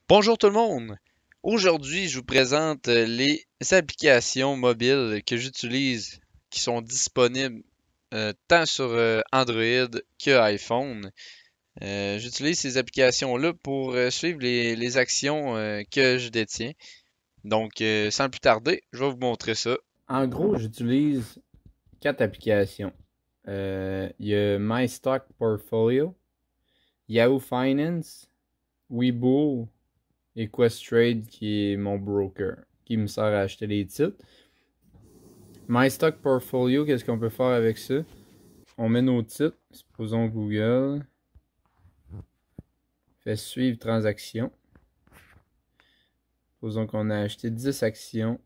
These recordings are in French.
Bonjour tout le monde! Aujourd'hui, je vous présente les applications mobiles que j'utilise qui sont disponibles tant sur Android que iPhone. J'utilise ces applications-là pour suivre les actions que je détiens. Donc, sans plus tarder, je vais vous montrer ça. En gros, j'utilise 4 applications. Il y a My Stock Portfolio, Yahoo Finance, Webull et Questrade qui est mon broker, qui me sert à acheter les titres. My Stock Portfolio, qu'est-ce qu'on peut faire avec ça? On met nos titres, supposons Google, fait suivre transaction. Supposons qu'on a acheté 10 actions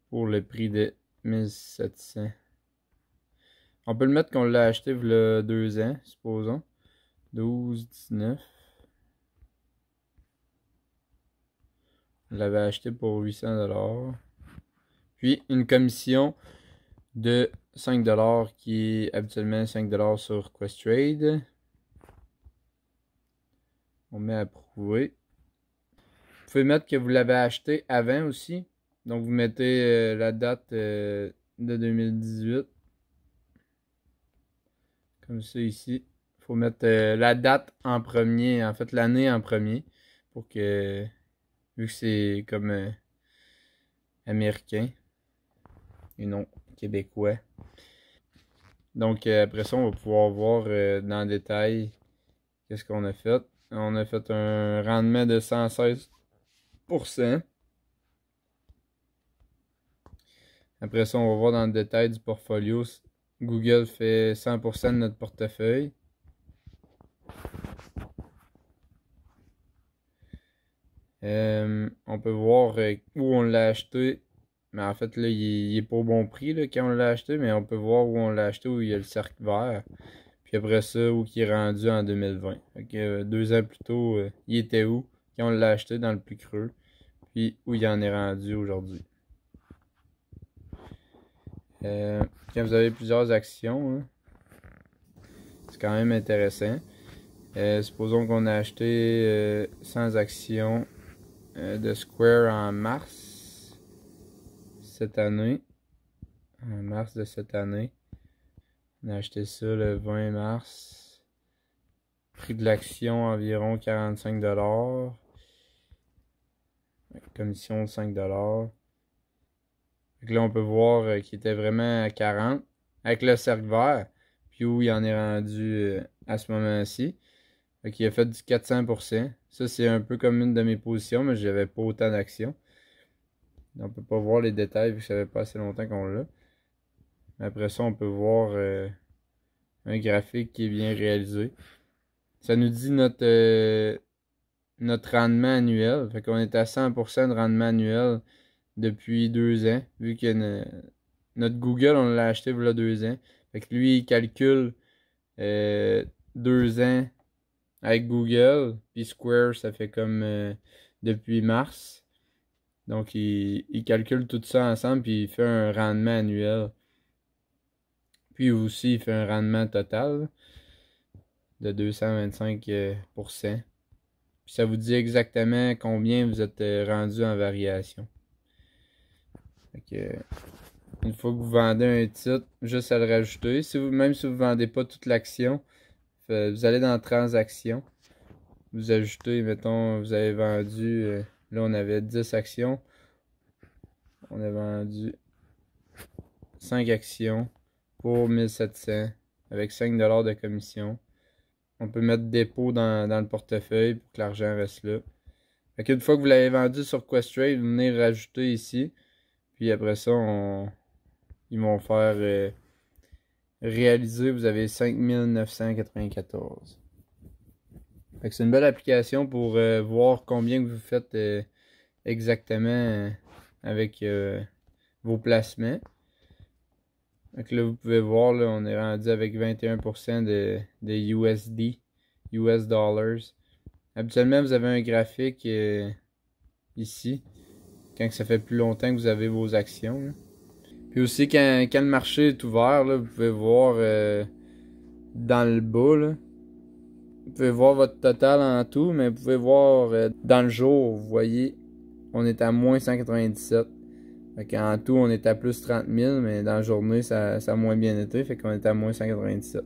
pour le prix de 1700. On peut le mettre qu'on l'a acheté il y a 2 ans, supposons. 12, 19. On l'avait acheté pour 800$. Puis une commission de 5$ qui est habituellement 5$ sur Questrade. On met approuver. Vous pouvez mettre que vous l'avez acheté avant aussi. Donc vous mettez la date de 2018. Comme ça ici. Il faut mettre la date en premier, en fait l'année en premier. Pour que, vu que c'est comme américain et non québécois. Donc après ça, on va pouvoir voir dans le détail qu'est-ce qu'on a fait. On a fait un rendement de 116%. Après ça, on va voir dans le détail du portfolio. Google fait 100% de notre portefeuille. On peut voir où on l'a acheté. Mais en fait, là, il est pas au bon prix là, quand on l'a acheté. Mais on peut voir où on l'a acheté, où il y a le cercle vert. Puis après ça, où il est rendu en 2020. Fait que 2 ans plus tôt, il était où quand on l'a acheté dans le plus creux. Puis où il en est rendu aujourd'hui. Quand vous avez plusieurs actions, hein, c'est quand même intéressant. Supposons qu'on a acheté 100 actions de Square en mars cette année. En mars de cette année. On a acheté ça le 20 mars. Prix de l'action environ 45$. Commission de 5$. Donc là, on peut voir qu'il était vraiment à 40 avec le cercle vert. Puis où il en est rendu à ce moment-ci. Fait qu'il a fait du 400%. Ça, c'est un peu comme une de mes positions, mais j'avais pas autant d'actions. On peut pas voir les détails vu que ça fait pas assez longtemps qu'on l'a. Mais après ça, on peut voir un graphique qui est bien réalisé. Ça nous dit notre rendement annuel. Fait qu'on est à 100% de rendement annuel depuis 2 ans. Vu que notre Google, on l'a acheté il y a 2 ans. Fait que lui, il calcule 2 ans avec Google. Puis Square, ça fait comme depuis mars. Donc, il calcule tout ça ensemble. Puis il fait un rendement annuel. Puis aussi, il fait un rendement total de 225%. Puis ça vous dit exactement combien vous êtes rendu en variation. Fait que, une fois que vous vendez un titre, juste à le rajouter. Même si vous ne vendez pas toute l'action, vous allez dans Transactions. Vous ajoutez, mettons, vous avez vendu, là on avait 10 actions. On a vendu 5 actions pour 1700 avec 5$ de commission. On peut mettre dépôt dans le portefeuille pour que l'argent reste là. Fait qu'une fois que vous l'avez vendu sur Questrade, vous venez rajouter ici. Puis après ça, ils vont faire réaliser. Vous avez 5994. Fait que c'est une belle application pour voir combien vous faites exactement avec vos placements. Donc là, vous pouvez voir, là, on est rendu avec 21% de USD, US dollars. Habituellement, vous avez un graphique ici, quand ça fait plus longtemps que vous avez vos actions. Là. Puis aussi, quand le marché est ouvert, là, vous pouvez voir dans le bas, là, vous pouvez voir votre total en tout, mais vous pouvez voir dans le jour, vous voyez, on est à moins 197. Fait qu'en tout, on est à plus 30 000, mais dans la journée, ça a moins bien été, fait qu'on est à moins 197.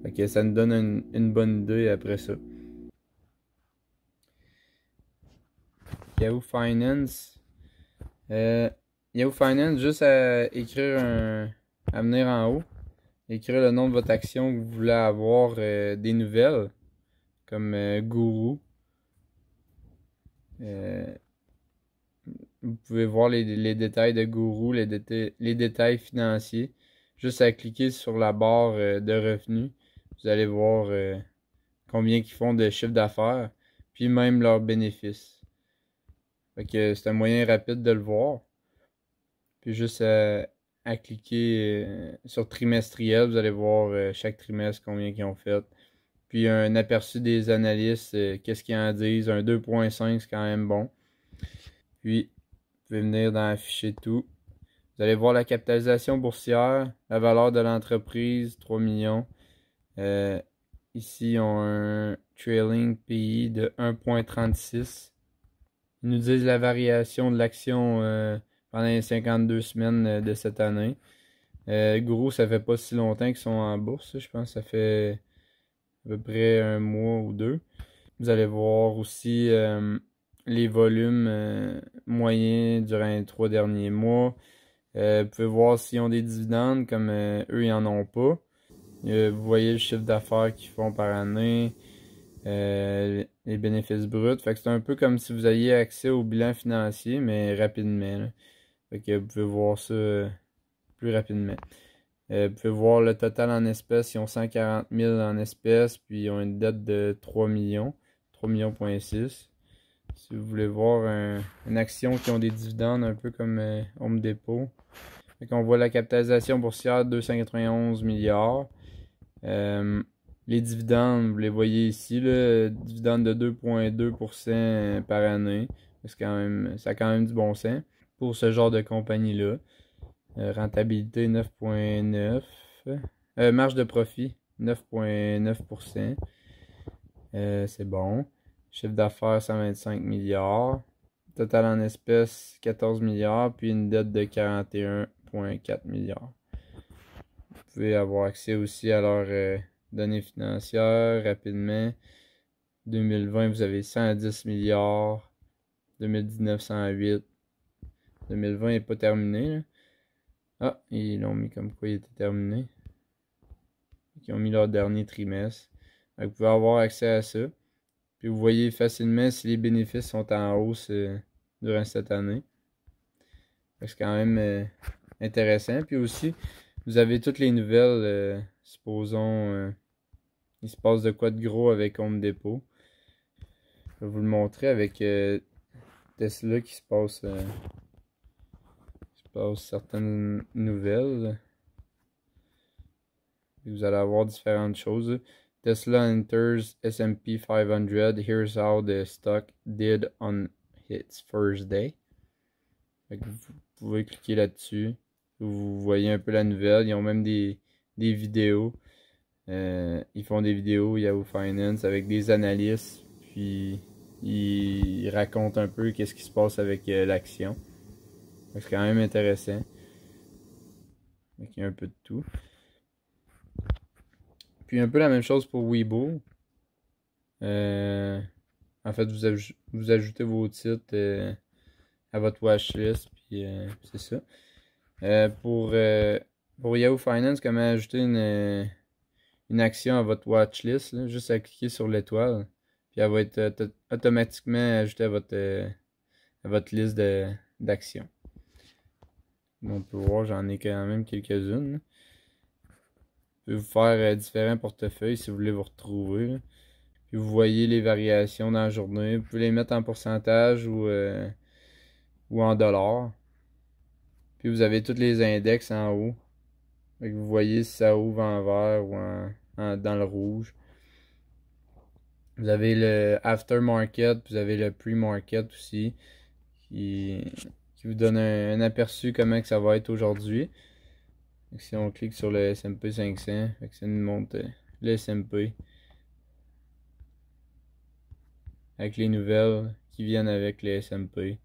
Fait que ça nous donne une bonne idée après ça. Yahoo Finance. Yahoo Finance, juste à écrire à venir en haut, écrire le nom de votre action que vous voulez avoir des nouvelles, comme Guru. Vous pouvez voir les détails de Guru, les détails financiers. Juste à cliquer sur la barre de revenus, vous allez voir combien ils font de chiffre d'affaires, puis même leurs bénéfices. Fait que c'est un moyen rapide de le voir. Puis juste à cliquer sur trimestriel, vous allez voir chaque trimestre combien ils ont fait. Puis un aperçu des analystes, qu'est-ce qu'ils en disent. Un 2.5, c'est quand même bon. Puis, vous pouvez venir dans afficher tout. Vous allez voir la capitalisation boursière, la valeur de l'entreprise, 3 millions. Ici, ils ont un trailing PI de 1.36. Ils nous disent la variation de l'action pendant les 52 semaines de cette année. Gros, ça fait pas si longtemps qu'ils sont en bourse. Je pense que ça fait à peu près un mois ou deux. Vous allez voir aussi les volumes moyens durant les 3 derniers mois. Vous pouvez voir s'ils ont des dividendes, comme eux, ils en ont pas. Vous voyez le chiffre d'affaires qu'ils font par année. Les bénéfices bruts. Fait que c'est un peu comme si vous aviez accès au bilan financier, mais rapidement. Là. Fait que vous pouvez voir ça plus rapidement. Vous pouvez voir le total en espèces. Ils ont 140 000 en espèces, puis ils ont une dette de 3 millions. 3 millions,6. Si vous voulez voir une action qui ont des dividendes, un peu comme Home Depot. Fait qu'on voit la capitalisation boursière de 291 milliards. Les dividendes, vous les voyez ici, là, dividendes de 2,2% par année. Ça a quand même du bon sens pour ce genre de compagnie-là. Rentabilité 9,9. Marge de profit 9,9%. C'est bon. Chiffre d'affaires 125 milliards. Total en espèces 14 milliards. Puis une dette de 41,4 milliards. Vous pouvez avoir accès aussi à leurs données financières rapidement. 2020, vous avez 110 milliards. 2019, 108. 2020 n'est pas terminé. Là. Ah, ils l'ont mis comme quoi il était terminé. Ils ont mis leur dernier trimestre. Donc, vous pouvez avoir accès à ça. Puis vous voyez facilement si les bénéfices sont en hausse durant cette année. C'est quand même intéressant. Puis aussi, vous avez toutes les nouvelles. Supposons, il se passe de quoi de gros avec Home Depot. Je vais vous le montrer avec Tesla qui se passe certaines nouvelles. Vous allez avoir différentes choses. Tesla enters S&P 500. Here's how the stock did on its first day. Vous pouvez cliquer là-dessus. Vous voyez un peu la nouvelle. Ils ont même des vidéos. Ils font des vidéos Yahoo Finance avec des analystes. Puis ils racontent un peu qu'est-ce qui se passe avec l'action. C'est quand même intéressant. Il y a un peu de tout. Puis un peu la même chose pour Weibo. En fait, vous ajoutez vos titres à votre watchlist. Puis c'est ça. Pour Yahoo Finance, comment ajouter une action à votre watchlist? Là, juste à cliquer sur l'étoile. Puis elle va être automatiquement ajoutée à votre liste d'actions. On peut voir, j'en ai quand même quelques-unes. Vous pouvez vous faire différents portefeuilles si vous voulez vous retrouver. Là. Puis vous voyez les variations dans la journée. Vous pouvez les mettre en pourcentage ou en dollars. Puis vous avez tous les index en haut. Fait que vous voyez si ça ouvre en vert ou dans le rouge. Vous avez le aftermarket, vous avez le pre-market aussi, qui qui vous donne un aperçu comment que ça va être aujourd'hui. Si on clique sur le S&P 500, ça nous montre le S&P avec les nouvelles qui viennent avec le S&P.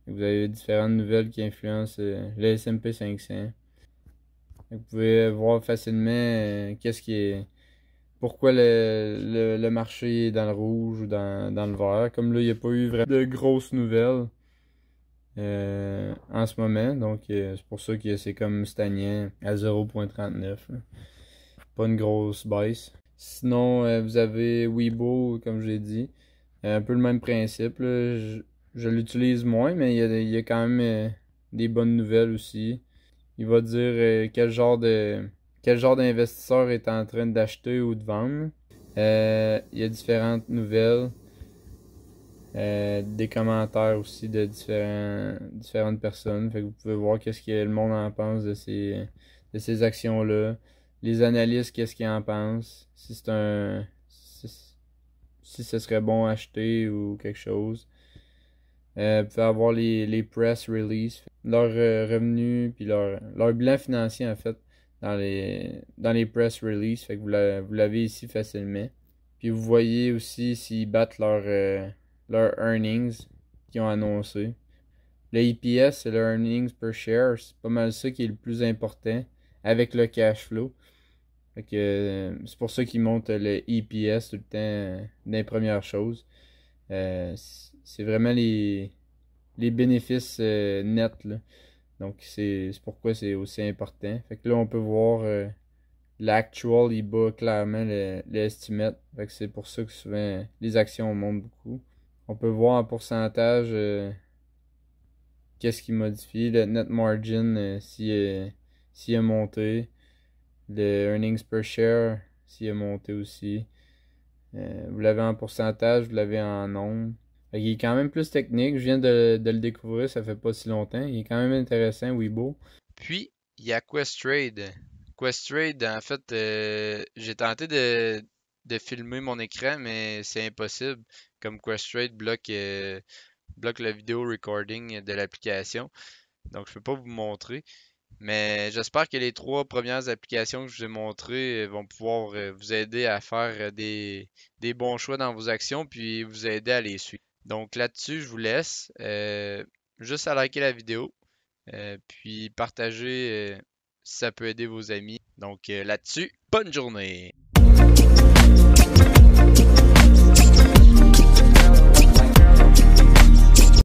Vous avez différentes nouvelles qui influencent le S&P 500. Vous pouvez voir facilement qu'est-ce qui est pourquoi le marché est dans le rouge ou dans le vert. Comme là, il n'y a pas eu vraiment de grosses nouvelles en ce moment. Donc, c'est pour ça que c'est comme stagnant à 0,39. Pas une grosse baisse. Sinon, vous avez Weibo, comme je l'ai dit. Un peu le même principe. Là. Je l'utilise moins, mais il y a quand même des bonnes nouvelles aussi. Il va dire quel genre d'investisseur est en train d'acheter ou de vendre. Il y a différentes nouvelles, des commentaires aussi de différentes personnes. Fait que vous pouvez voir qu'est-ce que le monde en pense de ces actions-là. Les analystes, qu'est-ce qu'ils en pensent. Si ce serait bon à acheter ou quelque chose. Vous pouvez avoir les press releases, leurs revenus, puis leur bilan financier en fait, dans les press releases. Fait que vous l'avez ici facilement. Puis vous voyez aussi s'ils battent leur earnings qu'ils ont annoncé. Le EPS, c'est le earnings per share. C'est pas mal ça qui est le plus important avec le cash flow. Fait que c'est pour ça qu'ils montent le EPS tout le temps dans les premières choses. C'est vraiment les bénéfices nets, là. Donc, c'est pourquoi c'est aussi important. Fait que là, on peut voir l'actual, il bat clairement le estimate. Fait que c'est pour ça que souvent les actions montent beaucoup. On peut voir en pourcentage qu'est-ce qui modifie. Le net margin, s'il a monté. Le earnings per share, s'il a monté aussi. Vous l'avez en pourcentage, vous l'avez en nombre. Il est quand même plus technique. Je viens de le découvrir, ça fait pas si longtemps. Il est quand même intéressant, Weibo. Puis, il y a Questrade. Questrade, en fait, j'ai tenté de filmer mon écran, mais c'est impossible. Comme Questrade bloque le vidéo recording de l'application. Donc, je peux pas vous montrer. Mais j'espère que les trois premières applications que je vous ai montrées vont pouvoir vous aider à faire des bons choix dans vos actions, puis vous aider à les suivre. Donc là-dessus, je vous laisse. Juste à liker la vidéo, puis partager si ça peut aider vos amis. Donc là-dessus, bonne journée!